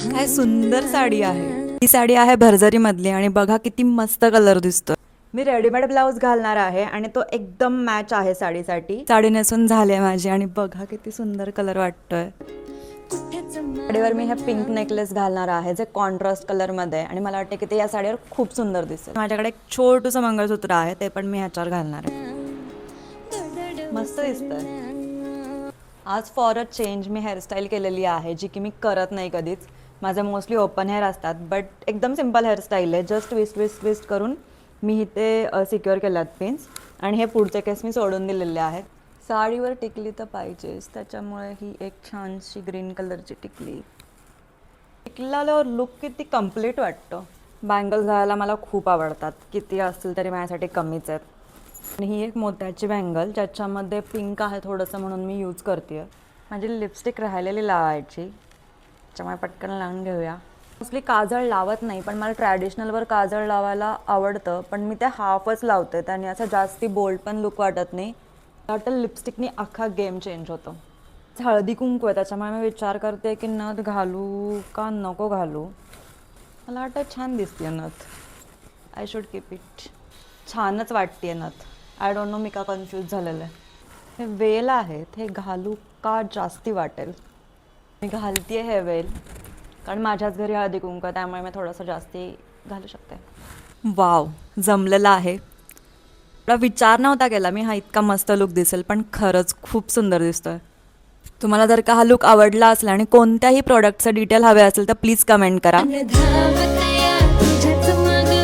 काय सुंदर साडी आहे ही साडी आहे भरजरी मधली आणि बघा किती मस्त कलर दिसतोय. मी रेडीमेड ब्लाऊज घालणार आहे आणि तो एकदम मॅच आहे साडीसाठी. साडी नेसून झाली आहे माझी आणि बघा किती सुंदर कलर वाटतोय. साडीवर मी हे पिंक नेकलेस घालणार आहे जे कॉन्ट्रास्ट कलर मध्ये आहे आणि मला वाटतं की ते या साडीवर खूप सुंदर दिसेल. माझ्याकडे एक छोटंसं मंगळसूत्र आहे ते पण मी ह्याच्यावर घालणार आहे. मस्त दिसतंय. आज for a change me hairstyle केलेली आहे जी की मी करत नाही कधीच. माझे मोस्टली ओपन हेअर असतात बट एकदम सिम्पल हेअरस्टाईल आहे. जस्ट ट्विस्ट करून मी इथे सिक्युअर केल्यात पिन्स आणि हे पुढचे केस मी सोडून दिलेले आहेत. साडीवर टिकली तर पाहिजेच त्याच्यामुळे ही एक छानशी ग्रीन कलरची टिकली. टिकलीला आल्यावर लुक किती कम्प्लीट वाटतं. बँगल्स घालायला मला खूप आवडतात. किती असतील तरी माझ्यासाठी कमीच आहेत. आणि ही एक मोत्याची बँगल ज्याच्यामध्ये पिंक आहे थोडंसं म्हणून मी यूज करते आहे. माझी लिपस्टिक राहिलेली लावायची त्याच्यामुळे पटकन लावून घेऊया. मोस्टली काजळ लावत नाही पण मला ट्रॅडिशनलवर काजळ लावायला आवडतं पण मी ते हाफच लावते त्याने असं जास्ती बोल्ड पण लुक वाटत नाही. वाटतं लिपस्टिकनी अख्खा गेम चेंज होतो. हळदी कुंकू आहे त्याच्यामुळे मी विचार करते की नथ घालू का नको घालू. मला वाटतं छान दिसते नथ. I should keep it. छानच वाटते नथ. आय डोंट नो मी का कन्फ्यूज झालेलं आहे. हे वेल आहेत हे घालू का जास्ती वाटेल. मी घालते हे वेल कारण माझ्याच घरी हळदी कुंकू आहे त्यामुळे मी थोडंसं जास्ती घालू शकते. वाव जमलेला आहे. थोडा विचार नव्हता केला मी हा इतका मस्त लुक दिसेल पण खरंच खूप सुंदर दिसतोय. तुम्हाला जर का हा लुक आवडला असला आणि कोणत्याही प्रोडक्टचं डिटेल हवे असेल तर प्लीज कमेंट करा.